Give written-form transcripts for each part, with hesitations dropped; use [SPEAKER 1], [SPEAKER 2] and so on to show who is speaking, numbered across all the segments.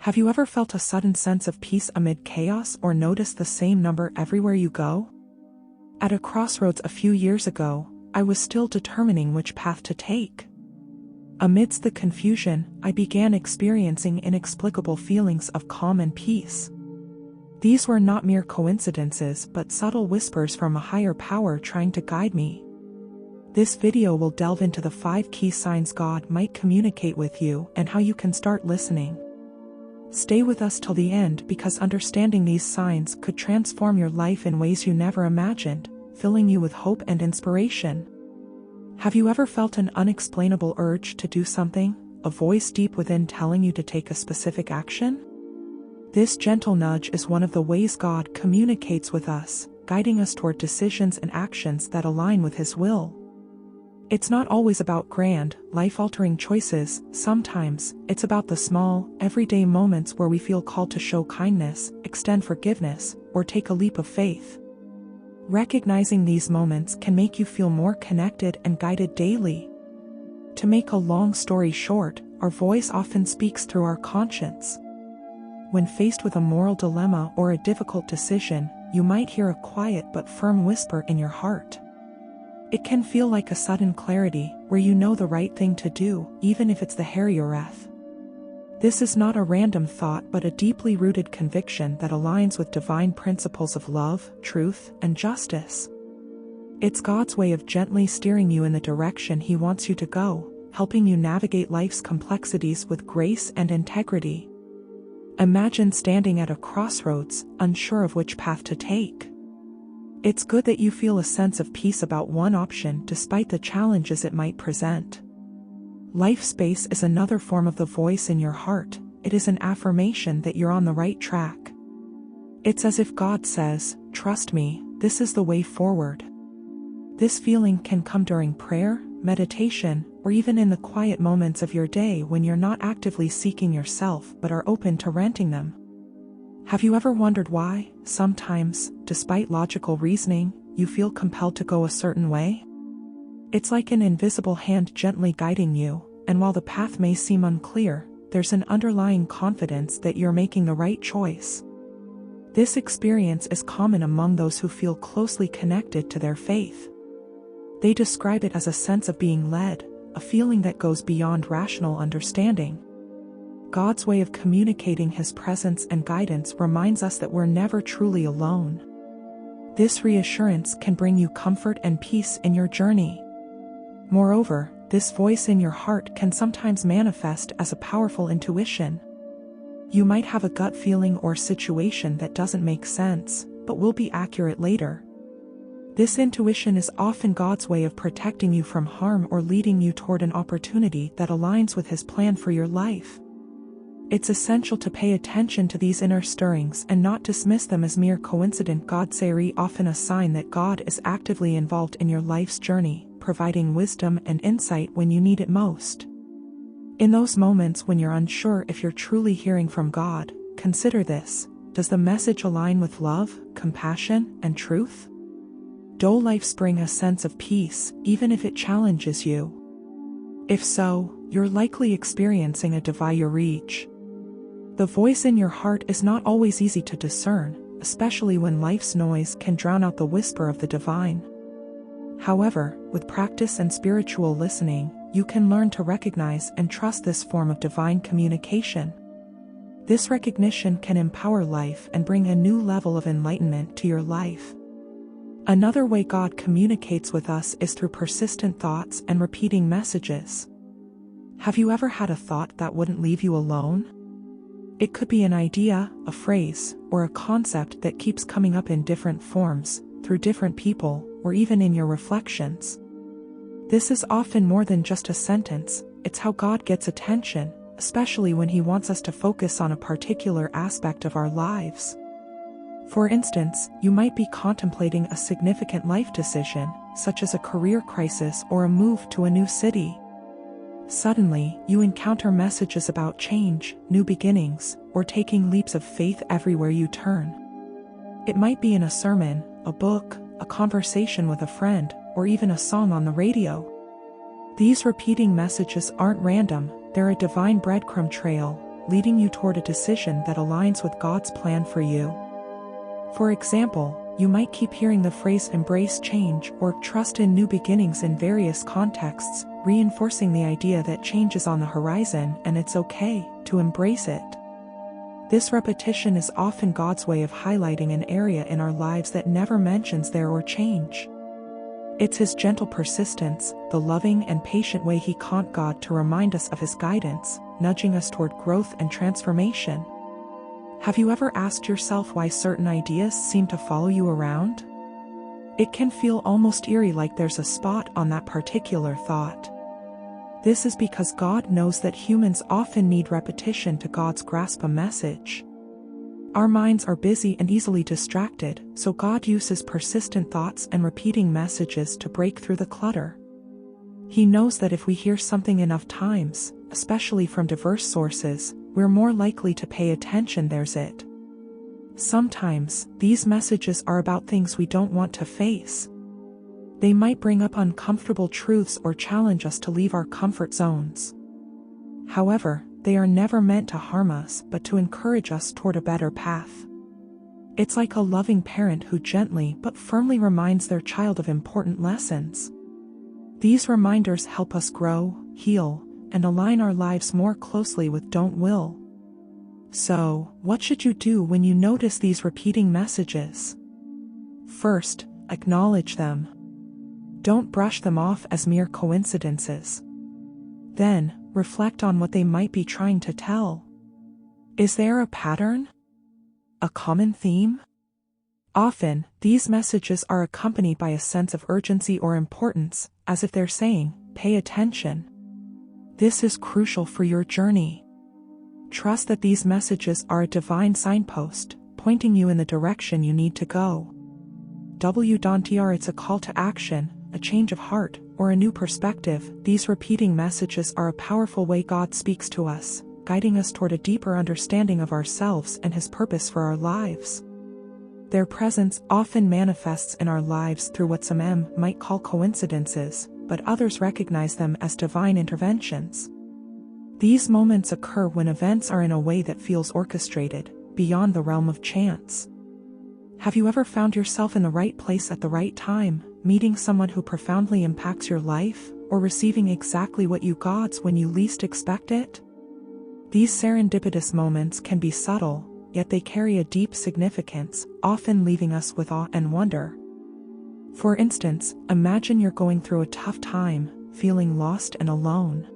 [SPEAKER 1] Have you ever felt a sudden sense of peace amid chaos or noticed the same number everywhere you go? At a crossroads a few years ago, I was still determining which path to take. Amidst the confusion, I began experiencing inexplicable feelings of calm and peace. These were not mere coincidences but subtle whispers from a higher power trying to guide me. This video will delve into the 5 key signs God might communicate with you and how you can start listening. Stay with us till the end because understanding these signs could transform your life in ways you never imagined, filling you with hope and inspiration. Have you ever felt an unexplainable urge to do something, a voice deep within telling you to take a specific action? This gentle nudge is one of the ways God communicates with us, guiding us toward decisions and actions that align with His will. It's not always about grand, life-altering choices. Sometimes, it's about the small, everyday moments where we feel called to show kindness, extend forgiveness, or take a leap of faith. Recognizing these moments can make you feel more connected and guided daily. To make a long story short, our voice often speaks through our conscience. When faced with a moral dilemma or a difficult decision, you might hear a quiet but firm whisper in your heart. It can feel like a sudden clarity, where you know the right thing to do, even if it's the hair-your-breath. This is not a random thought but a deeply rooted conviction that aligns with divine principles of love, truth, and justice. It's God's way of gently steering you in the direction He wants you to go, helping you navigate life's complexities with grace and integrity. Imagine standing at a crossroads, unsure of which path to take. It's good that you feel a sense of peace about one option despite the challenges it might present. Life space is another form of the voice in your heart. It is an affirmation that you're on the right track. It's as if God says, "Trust me, this is the way forward." This feeling can come during prayer, meditation, or even in the quiet moments of your day when you're not actively seeking yourself but are open to renting them. Have you ever wondered why, sometimes, despite logical reasoning, you feel compelled to go a certain way? It's like an invisible hand gently guiding you, and while the path may seem unclear, there's an underlying confidence that you're making the right choice. This experience is common among those who feel closely connected to their faith. They describe it as a sense of being led, a feeling that goes beyond rational understanding. God's way of communicating His presence and guidance reminds us that we're never truly alone. This reassurance can bring you comfort and peace in your journey. Moreover, this voice in your heart can sometimes manifest as a powerful intuition. You might have a gut feeling or situation that doesn't make sense, but will be accurate later. This intuition is often God's way of protecting you from harm or leading you toward an opportunity that aligns with His plan for your life. It's essential to pay attention to these inner stirrings and not dismiss them as mere coincident. God's often a sign that God is actively involved in your life's journey, providing wisdom and insight when you need it most. In those moments when you're unsure if you're truly hearing from God, consider this: does the message align with love, compassion, and truth? Does life bring a sense of peace, even if it challenges you? If so, you're likely experiencing a divine reach. The voice in your heart is not always easy to discern, especially when life's noise can drown out the whisper of the divine. However, with practice and spiritual listening, you can learn to recognize and trust this form of divine communication. This recognition can empower life and bring a new level of enlightenment to your life. Another way God communicates with us is through persistent thoughts and repeating messages. Have you ever had a thought that wouldn't leave you alone? It could be an idea, a phrase, or a concept that keeps coming up in different forms, through different people, or even in your reflections. This is often more than just a sentence. It's how God gets attention, especially when He wants us to focus on a particular aspect of our lives. For instance, you might be contemplating a significant life decision, such as a career crisis or a move to a new city. Suddenly, you encounter messages about change, new beginnings, or taking leaps of faith everywhere you turn. It might be in a sermon, a book, a conversation with a friend, or even a song on the radio. These repeating messages aren't random, they're a divine breadcrumb trail, leading you toward a decision that aligns with God's plan for you. For example, you might keep hearing the phrase embrace change or trust in new beginnings in various contexts, reinforcing the idea that change is on the horizon and it's okay to embrace it. This repetition is often God's way of highlighting an area in our lives that never mentions there or change. It's His gentle persistence, the loving and patient way He caught God to remind us of His guidance, nudging us toward growth and transformation. Have you ever asked yourself why certain ideas seem to follow you around? It can feel almost eerie, like there's a spot on that particular thought. This is because God knows that humans often need repetition to God's grasp a message. Our minds are busy and easily distracted, so God uses persistent thoughts and repeating messages to break through the clutter. He knows that if we hear something enough times, especially from diverse sources, we're more likely to pay attention. There's it. Sometimes, these messages are about things we don't want to face. They might bring up uncomfortable truths or challenge us to leave our comfort zones. However, they are never meant to harm us but to encourage us toward a better path. It's like a loving parent who gently but firmly reminds their child of important lessons. These reminders help us grow, heal, and align our lives more closely with Don't Will. So, what should you do when you notice these repeating messages? First, acknowledge them. Don't brush them off as mere coincidences. Then, reflect on what they might be trying to tell. Is there a pattern? A common theme? Often, these messages are accompanied by a sense of urgency or importance, as if they're saying, "Pay attention." This is crucial for your journey. Trust that these messages are a divine signpost, pointing you in the direction you need to go. It's a call to action, a change of heart, or a new perspective. These repeating messages are a powerful way God speaks to us, guiding us toward a deeper understanding of ourselves and His purpose for our lives. Their presence often manifests in our lives through what some might call coincidences, but others recognize them as divine interventions. These moments occur when events are in a way that feels orchestrated, beyond the realm of chance. Have you ever found yourself in the right place at the right time, meeting someone who profoundly impacts your life, or receiving exactly what you got when you least expect it? These serendipitous moments can be subtle, yet they carry a deep significance, often leaving us with awe and wonder. For instance, imagine you're going through a tough time, feeling lost and alone.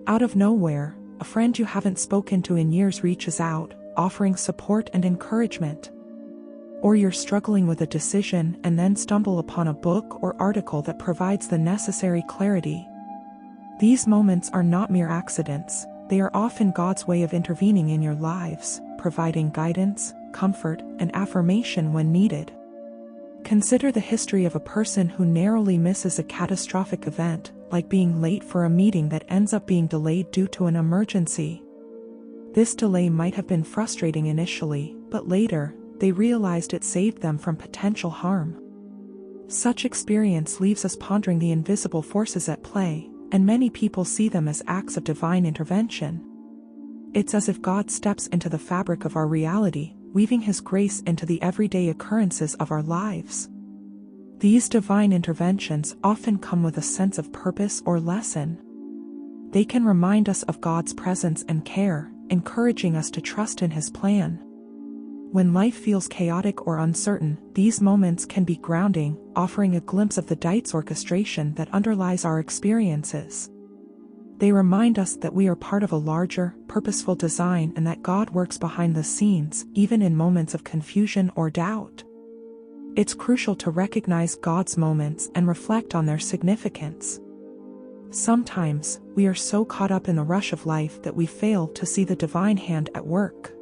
[SPEAKER 1] Out of nowhere, a friend you haven't spoken to in years reaches out, offering support and encouragement. Or you're struggling with a decision and then stumble upon a book or article that provides the necessary clarity. These moments are not mere accidents, they are often God's way of intervening in your lives, providing guidance, comfort, and affirmation when needed. Consider the history of a person who narrowly misses a catastrophic event, like being late for a meeting that ends up being delayed due to an emergency. This delay might have been frustrating initially, but later, they realized it saved them from potential harm. Such experience leaves us pondering the invisible forces at play, and many people see them as acts of divine intervention. It's as if God steps into the fabric of our reality, weaving His grace into the everyday occurrences of our lives. These divine interventions often come with a sense of purpose or lesson. They can remind us of God's presence and care, encouraging us to trust in His plan. When life feels chaotic or uncertain, these moments can be grounding, offering a glimpse of the Dites orchestration that underlies our experiences. They remind us that we are part of a larger, purposeful design and that God works behind the scenes, even in moments of confusion or doubt. It's crucial to recognize God's moments and reflect on their significance. Sometimes, we are so caught up in the rush of life that we fail to see the divine hand at work.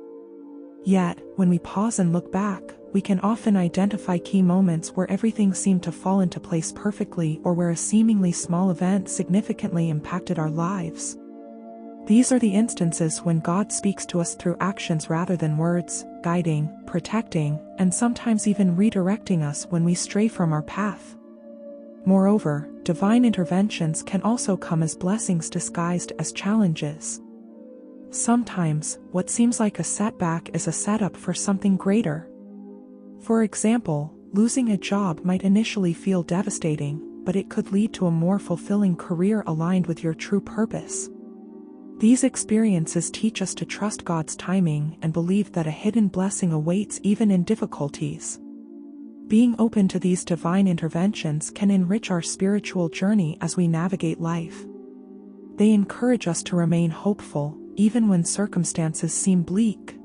[SPEAKER 1] Yet, when we pause and look back, we can often identify key moments where everything seemed to fall into place perfectly or where a seemingly small event significantly impacted our lives. These are the instances when God speaks to us through actions rather than words, guiding, protecting, and sometimes even redirecting us when we stray from our path. Moreover, divine interventions can also come as blessings disguised as challenges. Sometimes, what seems like a setback is a setup for something greater. For example, losing a job might initially feel devastating, but it could lead to a more fulfilling career aligned with your true purpose. These experiences teach us to trust God's timing and believe that a hidden blessing awaits even in difficulties. Being open to these divine interventions can enrich our spiritual journey as we navigate life. They encourage us to remain hopeful, even when circumstances seem bleak.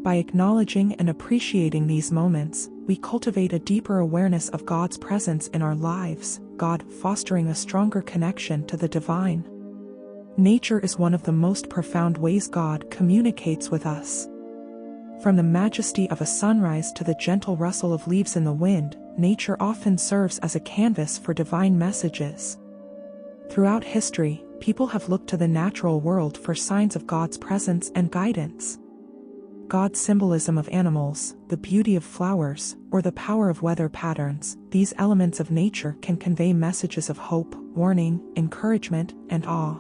[SPEAKER 1] By acknowledging and appreciating these moments, we cultivate a deeper awareness of God's presence in our lives, God fostering a stronger connection to the divine. Nature is one of the most profound ways God communicates with us. From the majesty of a sunrise to the gentle rustle of leaves in the wind, nature often serves as a canvas for divine messages. Throughout history, people have looked to the natural world for signs of God's presence and guidance. God's symbolism of animals, the beauty of flowers, or the power of weather patterns, these elements of nature can convey messages of hope, warning, encouragement, and awe.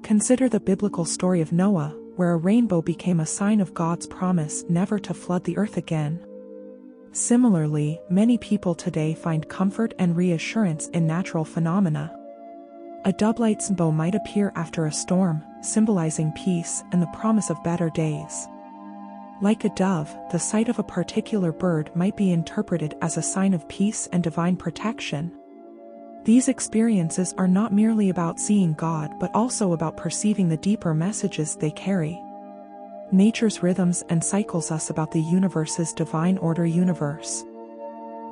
[SPEAKER 1] Consider the biblical story of Noah, where a rainbow became a sign of God's promise never to flood the earth again. Similarly, many people today find comfort and reassurance in natural phenomena. A dove-like rainbow might appear after a storm, symbolizing peace and the promise of better days. Like a dove, the sight of a particular bird might be interpreted as a sign of peace and divine protection. These experiences are not merely about seeing God but also about perceiving the deeper messages they carry. Nature's rhythms and cycles us about the universe's divine order universe.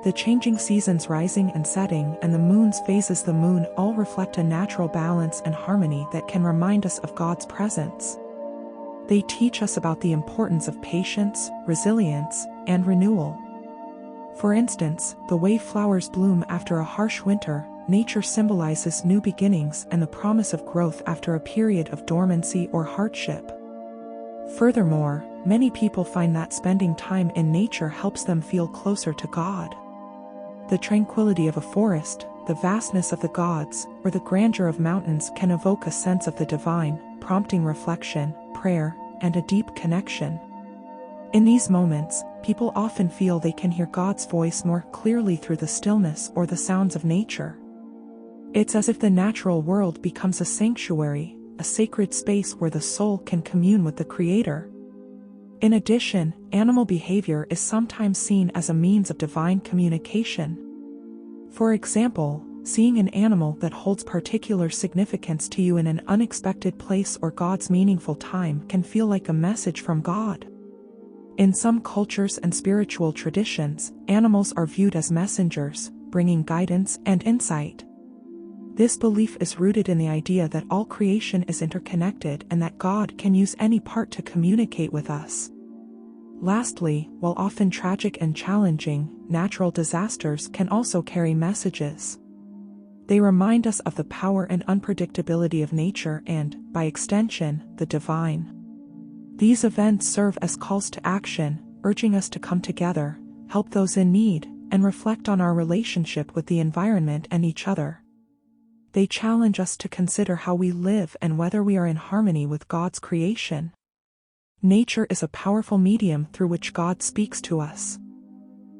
[SPEAKER 1] The changing seasons rising and setting and the moon's phases the moon all reflect a natural balance and harmony that can remind us of God's presence. They teach us about the importance of patience, resilience, and renewal. For instance, the way flowers bloom after a harsh winter, nature symbolizes new beginnings and the promise of growth after a period of dormancy or hardship. Furthermore, many people find that spending time in nature helps them feel closer to God. The tranquility of a forest, the vastness of the gods, or the grandeur of mountains can evoke a sense of the divine, prompting reflection, prayer, and a deep connection. In these moments, people often feel they can hear God's voice more clearly through the stillness or the sounds of nature. It's as if the natural world becomes a sanctuary, a sacred space where the soul can commune with the Creator. In addition, animal behavior is sometimes seen as a means of divine communication. For example, seeing an animal that holds particular significance to you in an unexpected place or God's meaningful time can feel like a message from God. In some cultures and spiritual traditions, animals are viewed as messengers, bringing guidance and insight. This belief is rooted in the idea that all creation is interconnected and that God can use any part to communicate with us. Lastly, while often tragic and challenging, natural disasters can also carry messages. They remind us of the power and unpredictability of nature and, by extension, the divine. These events serve as calls to action, urging us to come together, help those in need, and reflect on our relationship with the environment and each other. They challenge us to consider how we live and whether we are in harmony with God's creation. Nature is a powerful medium through which God speaks to us.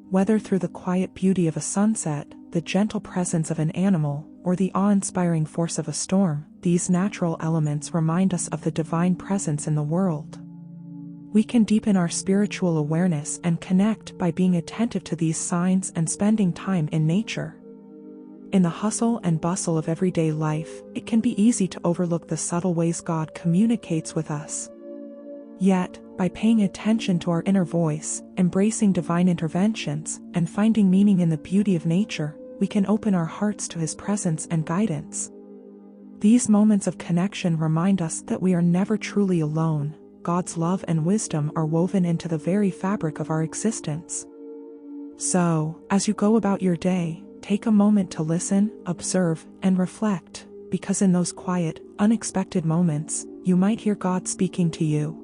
[SPEAKER 1] Whether through the quiet beauty of a sunset, the gentle presence of an animal, or the awe-inspiring force of a storm, these natural elements remind us of the divine presence in the world. We can deepen our spiritual awareness and connect by being attentive to these signs and spending time in nature. In the hustle and bustle of everyday life, it can be easy to overlook the subtle ways God communicates with us. Yet, by paying attention to our inner voice, embracing divine interventions, and finding meaning in the beauty of nature, we can open our hearts to His presence and guidance. These moments of connection remind us that we are never truly alone. God's love and wisdom are woven into the very fabric of our existence. So, as you go about your day, take a moment to listen, observe, and reflect, because in those quiet, unexpected moments, you might hear God speaking to you.